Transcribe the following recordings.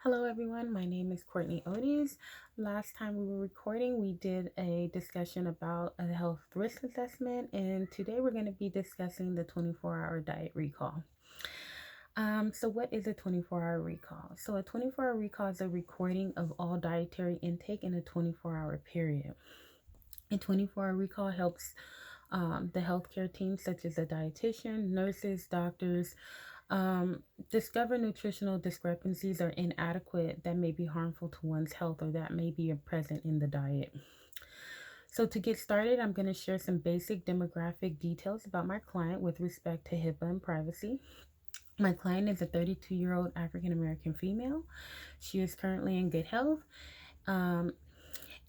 Hello everyone, my name is Courtney Oaties. Last time we were recording, we did a discussion about a health risk assessment, and today we're going to be discussing the 24-hour diet recall. So what is a 24-hour recall? So a 24-hour recall is a recording of all dietary intake in a 24-hour period. A 24-hour recall helps the healthcare team, such as a dietitian, nurses, doctors, discover nutritional discrepancies or inadequate that may be harmful to one's health or that may be present in the diet. So to get started, I'm going to share some basic demographic details about my client with respect to HIPAA and privacy. My client is a 32-year-old African American female. She is currently in good health.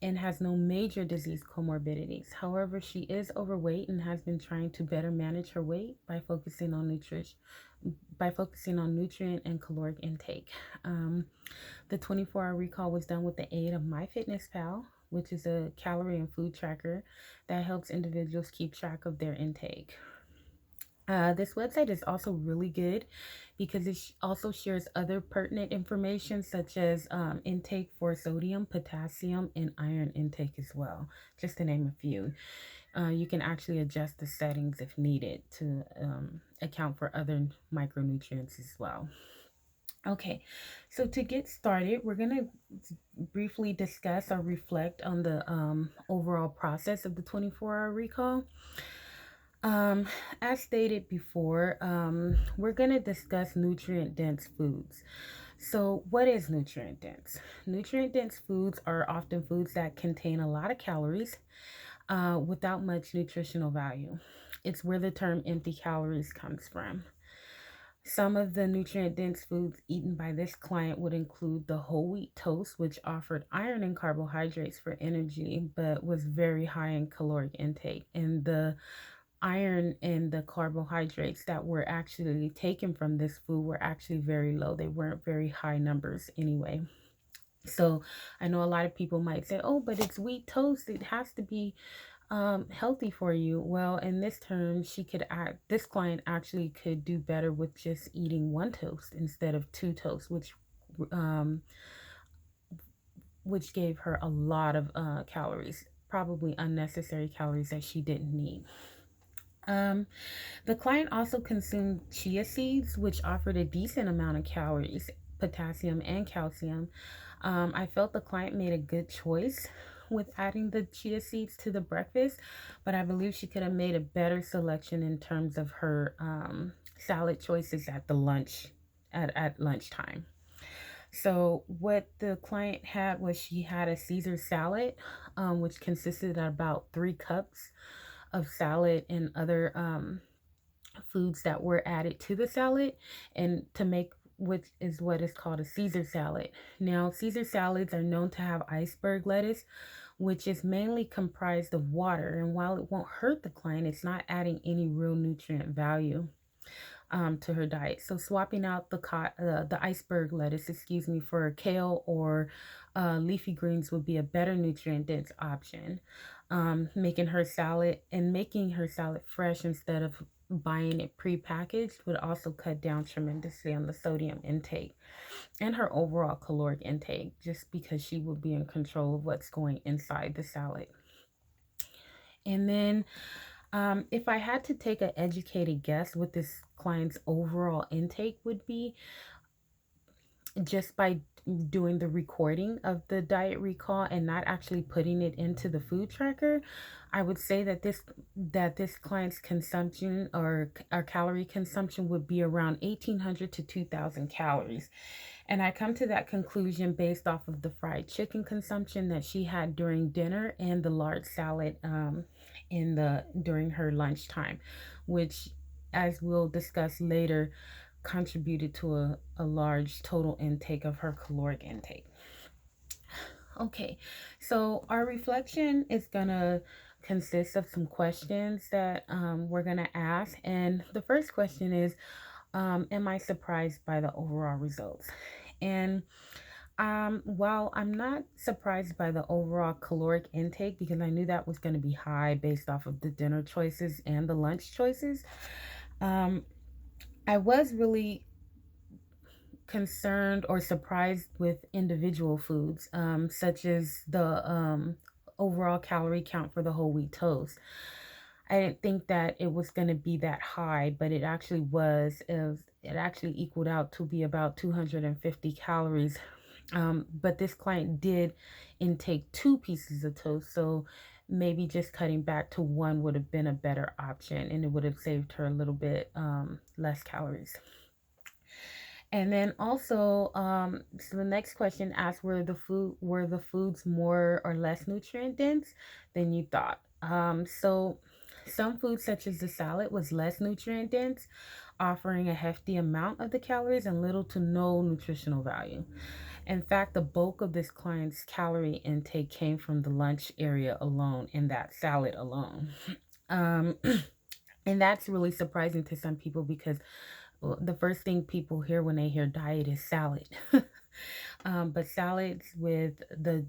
And has no major disease comorbidities. However, she is overweight and has been trying to better manage her weight by focusing on nutrient and caloric intake. The 24-hour recall was done with the aid of MyFitnessPal, which is a calorie and food tracker that helps individuals keep track of their intake. This website is also really good because it also shares other pertinent information such as intake for sodium, potassium, and iron intake as well, just to name a few. You can actually adjust the settings if needed to account for other micronutrients as well. Okay, so to get started, we're going to briefly discuss or reflect on the overall process of the 24-hour recall. As stated before, we're going to discuss nutrient dense foods. So, what is nutrient dense? Nutrient dense foods are often foods that contain a lot of calories without much nutritional value. It's where the term empty calories comes from. Some of the nutrient dense foods eaten by this client would include the whole wheat toast, which offered iron and carbohydrates for energy, but was very high in caloric intake. And the iron and the carbohydrates that were actually taken from this food were actually very low. They weren't very high numbers anyway. So I know a lot of people might say, oh, but it's wheat toast. It has to be healthy for you. Well, in this term, this client actually could do better with just eating one toast instead of two toasts, which gave her a lot of calories, probably unnecessary calories that she didn't need. The client also consumed chia seeds, which offered a decent amount of calories, potassium, and calcium. I felt the client made a good choice with adding the chia seeds to the breakfast, but I believe she could have made a better selection in terms of her salad choices at lunchtime. So what the client had was she had a Caesar salad, which consisted of about 3 cups of salad and other foods that were added to the salad and to make which is what is called a Caesar salad. Now, Caesar salads are known to have iceberg lettuce, which is mainly comprised of water. And while it won't hurt the client, it's not adding any real nutrient value to her diet. So swapping out the iceberg lettuce, for kale or leafy greens would be a better nutrient dense option. Making her salad fresh instead of buying it prepackaged would also cut down tremendously on the sodium intake and her overall caloric intake, just because she will be in control of what's going inside the salad. And then if I had to take an educated guess what this client's overall intake would be, just by doing the recording of the diet recall and not actually putting it into the food tracker, I would say that this client's consumption or calorie consumption would be around 1,800 to 2,000 calories. And I come to that conclusion based off of the fried chicken consumption that she had during dinner and the large salad during her lunchtime, which, as we'll discuss later, contributed to a large total intake of her caloric intake. Okay, so our reflection is gonna consist of some questions that we're gonna ask. And the first question is, am I surprised by the overall results? And while I'm not surprised by the overall caloric intake, because I knew that was going to be high based off of the dinner choices and the lunch choices, I was really concerned or surprised with individual foods, such as the overall calorie count for the whole wheat toast. I didn't think that it was going to be that high, but it actually was. It actually equaled out to be about 250 calories. But this client did intake two pieces of toast, so maybe just cutting back to one would have been a better option, and it would have saved her a little bit less calories. And then also, so the next question asks, were the foods more or less nutrient dense than you thought? So some foods such as the salad was less nutrient dense, offering a hefty amount of the calories and little to no nutritional value. In fact, the bulk of this client's calorie intake came from the lunch area alone, in that salad alone. Um, and that's really surprising to some people because the first thing people hear when they hear diet is salad. But salads with the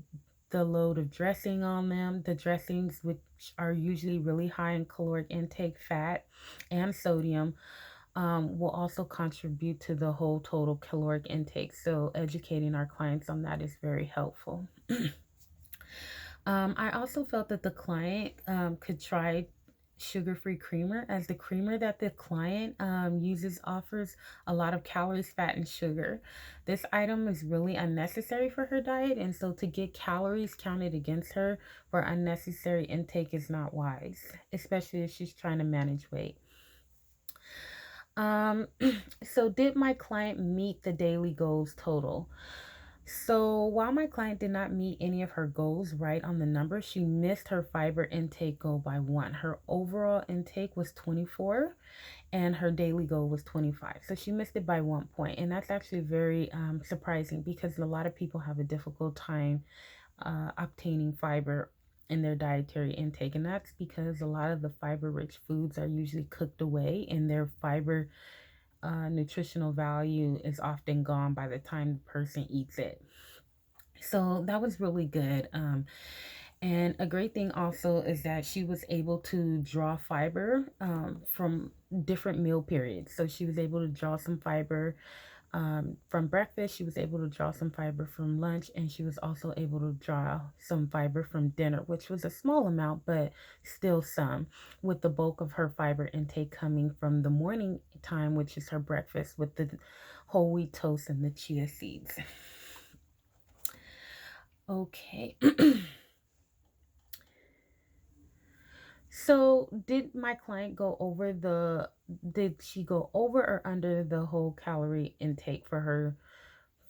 load of dressing on them, the dressings which are usually really high in caloric intake, fat, and sodium, will also contribute to the whole total caloric intake. So educating our clients on that is very helpful. I also felt that the client could try sugar-free creamer, as the creamer that the client uses offers a lot of calories, fat, and sugar. This item is really unnecessary for her diet, and so to get calories counted against her for unnecessary intake is not wise, especially if she's trying to manage weight. Um, so did my client meet the daily goals total? So while my client did not meet any of her goals right on the number, she missed her fiber intake goal by one. Her overall intake was 24 and her daily goal was 25. So she missed it by 1 point. And that's actually very surprising because a lot of people have a difficult time obtaining fiber in their dietary intake. And that's because a lot of the fiber rich foods are usually cooked away and their fiber nutritional value is often gone by the time the person eats it. So that was really good. And a great thing also is that she was able to draw fiber from different meal periods. So she was able to draw some fiber from breakfast, she was able to draw some fiber from lunch, and she was also able to draw some fiber from dinner, which was a small amount, but still some, with the bulk of her fiber intake coming from the morning time, which is her breakfast with the whole wheat toast and the chia seeds. Okay. So did my client did she go over or under the whole calorie intake for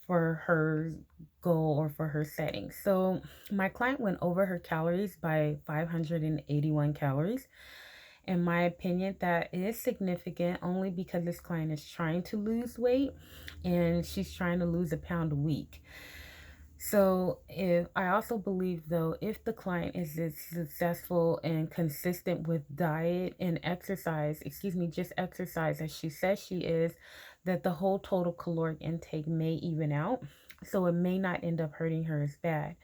her goal or for her setting? So my client went over her calories by 581 calories. In my opinion, that is significant only because this client is trying to lose weight and she's trying to lose a pound a week. So if I also believe though, if the client is successful and consistent with diet and exercise, just exercise as she says she is, that the whole total caloric intake may even out. So it may not end up hurting her as bad.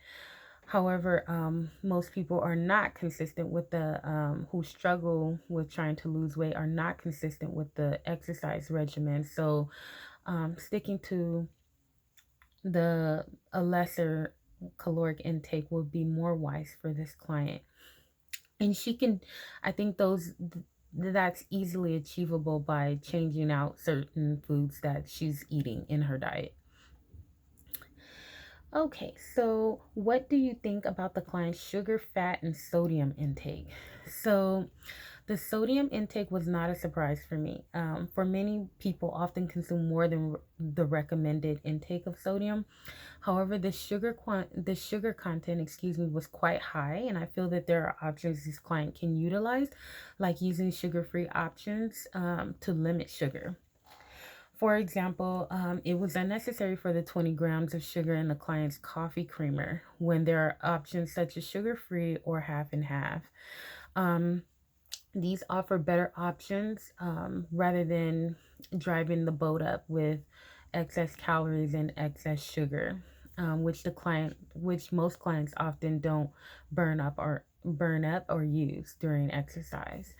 However, most people are not consistent with who struggle with trying to lose weight are not consistent with the exercise regimen. So sticking to a lesser caloric intake will be more wise for this client. And I think that's easily achievable by changing out certain foods that she's eating in her diet. Okay, so what do you think about the client's sugar, fat, and sodium intake? So the sodium intake was not a surprise for me. For many people, often consume more than the recommended intake of sodium. However, the sugar content, was quite high, and I feel that there are options this client can utilize, like using sugar-free options to limit sugar. For example, it was unnecessary for the 20 grams of sugar in the client's coffee creamer when there are options such as sugar-free or half and half. These offer better options rather than driving the boat up with excess calories and excess sugar, which most clients often don't burn up or use during exercise,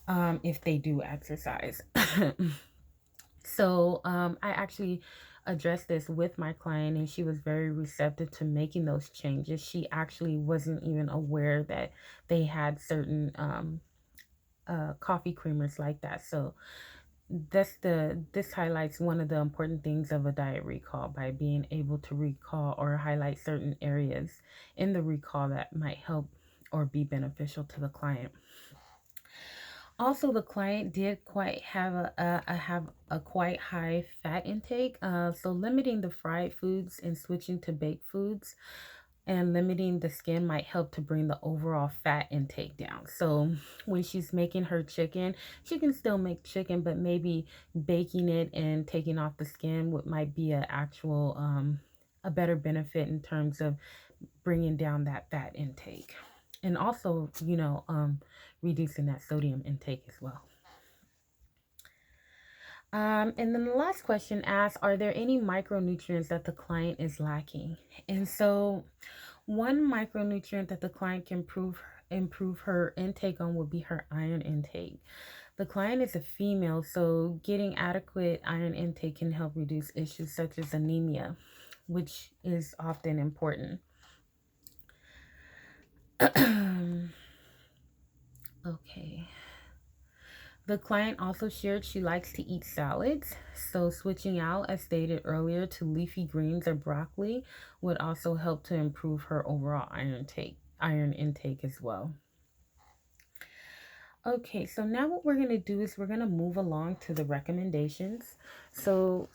if they do exercise. So I actually addressed this with my client, and she was very receptive to making those changes. She actually wasn't even aware that they had certain coffee creamers like that. So this highlights one of the important things of a diet recall by being able to recall or highlight certain areas in the recall that might help or be beneficial to the client. Also, the client did quite have a quite high fat intake. So limiting the fried foods and switching to baked foods and limiting the skin might help to bring the overall fat intake down. So when she's making her chicken, she can still make chicken, but maybe baking it and taking off the skin would might be a better benefit in terms of bringing down that fat intake, and also reducing that sodium intake as well. And then the last question asks, are there any micronutrients that the client is lacking? And so one micronutrient that the client can improve her intake on would be her iron intake. The client is a female, so getting adequate iron intake can help reduce issues such as anemia, which is often important. Okay. The client also shared she likes to eat salads, so switching out, as stated earlier, to leafy greens or broccoli would also help to improve her overall iron intake as well. Okay, so now what we're going to do is we're going to move along to the recommendations. So,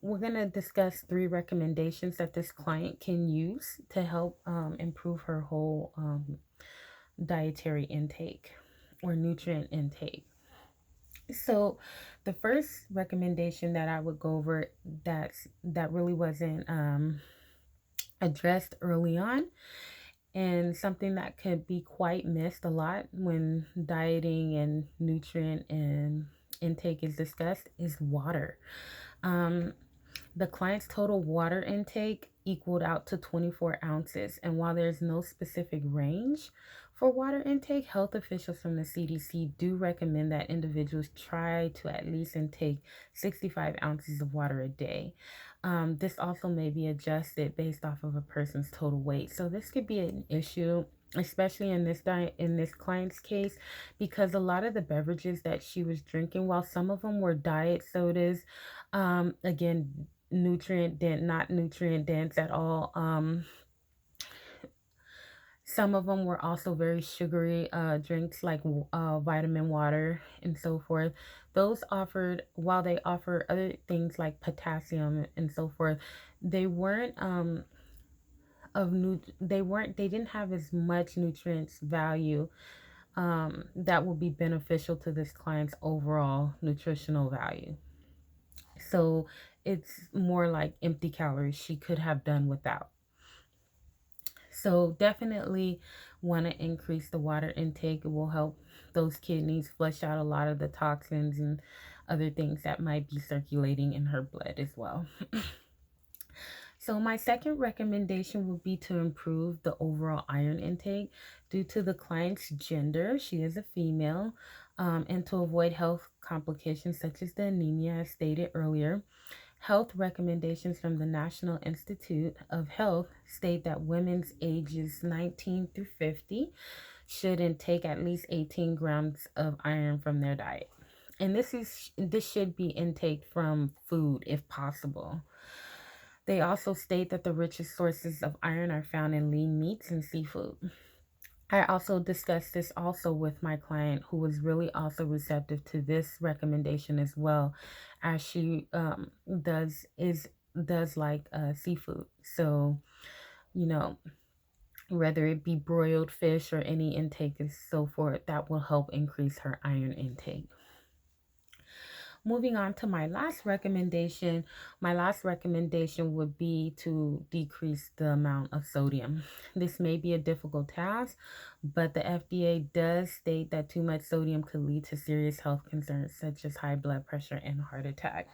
we're going to discuss 3 recommendations that this client can use to help improve her whole dietary intake or nutrient intake. So, the first recommendation that I would go over that really wasn't addressed early on, and something that could be quite missed a lot when dieting and nutrient and intake is discussed, is water. Um, the client's total water intake equaled out to 24 ounces. And while there's no specific range for water intake, health officials from the CDC do recommend that individuals try to at least intake 65 ounces of water a day. This also may be adjusted based off of a person's total weight. So this could be an issue, especially in this client's case, because a lot of the beverages that she was drinking, while some of them were diet sodas, again, not nutrient dense at all. Some of them were also very sugary drinks like vitamin water and so forth. Those offered, while they offer other things like potassium and so forth, they weren't they didn't have as much nutrients value that will be beneficial to this client's overall nutritional value. So it's more like empty calories she could have done without. So definitely want to increase the water intake. It will help those kidneys flush out a lot of the toxins and other things that might be circulating in her blood as well. So my second recommendation would be to improve the overall iron intake due to the client's gender. She is a female, and to avoid health complications such as the anemia, as stated earlier. Health recommendations from the National Institute of Health state that women's ages 19 through 50 should intake at least 18 grams of iron from their diet. And this should be intake from food if possible. They also state that the richest sources of iron are found in lean meats and seafood. I also discussed this also with my client, who was really also receptive to this recommendation as well, as she does like seafood. So, you know, whether it be broiled fish or any intake and so forth, that will help increase her iron intake. Moving on to my last recommendation would be to decrease the amount of sodium. This may be a difficult task, but the FDA does state that too much sodium could lead to serious health concerns such as high blood pressure and heart attack.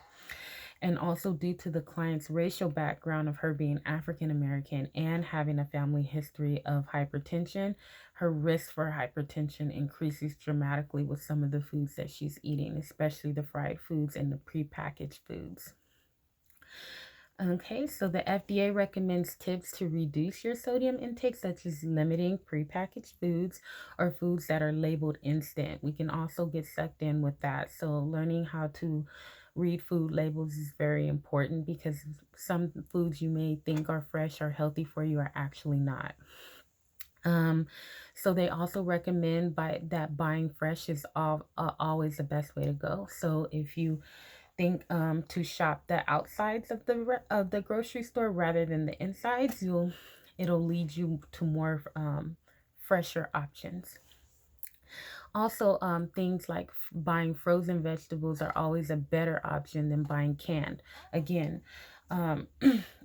And also, due to the client's racial background of her being African American and having a family history of hypertension, her risk for hypertension increases dramatically with some of the foods that she's eating, especially the fried foods and the prepackaged foods. Okay, so the FDA recommends tips to reduce your sodium intake, such as limiting prepackaged foods or foods that are labeled instant. We can also get sucked in with that. So, learning how to read food labels is very important because some foods you may think are fresh or healthy for you are actually not. Um, so they also recommend that buying fresh is always the best way to go. So if you think to shop the outsides of of the grocery store rather than the insides, it'll lead you to more fresher options. Also, things like buying frozen vegetables are always a better option than buying canned. Again, um,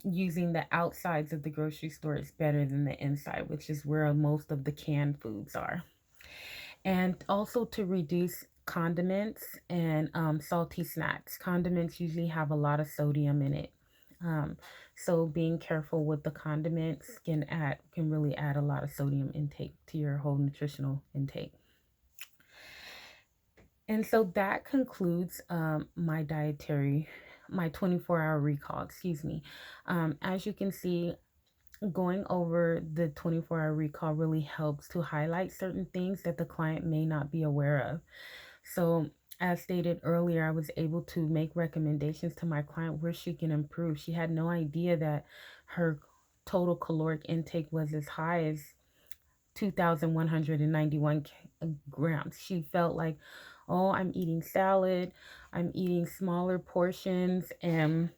using the outsides of the grocery store is better than the inside, which is where most of the canned foods are. And also to reduce condiments and salty snacks. Condiments usually have a lot of sodium in it. So being careful with the condiments can really add a lot of sodium intake to your whole nutritional intake. And so that concludes my 24-hour recall, excuse me. As you can see, going over the 24-hour recall really helps to highlight certain things that the client may not be aware of. So, as stated earlier, I was able to make recommendations to my client where she can improve. She had no idea that her total caloric intake was as high as 2,191 grams. She felt like, oh, I'm eating salad, I'm eating smaller portions, and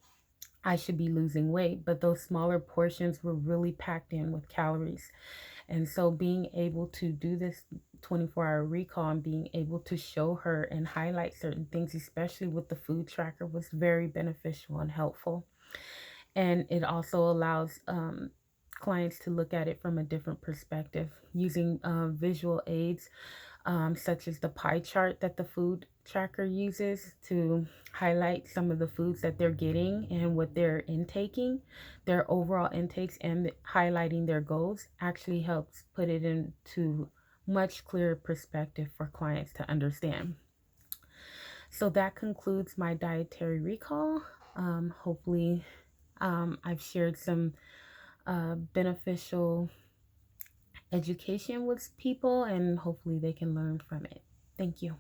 I should be losing weight. But those smaller portions were really packed in with calories. And so being able to do this 24-hour recall and being able to show her and highlight certain things, especially with the food tracker, was very beneficial and helpful. And it also allows clients to look at it from a different perspective using visual aids, such as the pie chart that the food tracker uses to highlight some of the foods that they're getting and what they're intaking, their overall intakes, and highlighting their goals actually helps put it into much clearer perspective for clients to understand. So that concludes my dietary recall. Hopefully, I've shared some beneficial education with people and hopefully they can learn from it. Thank you.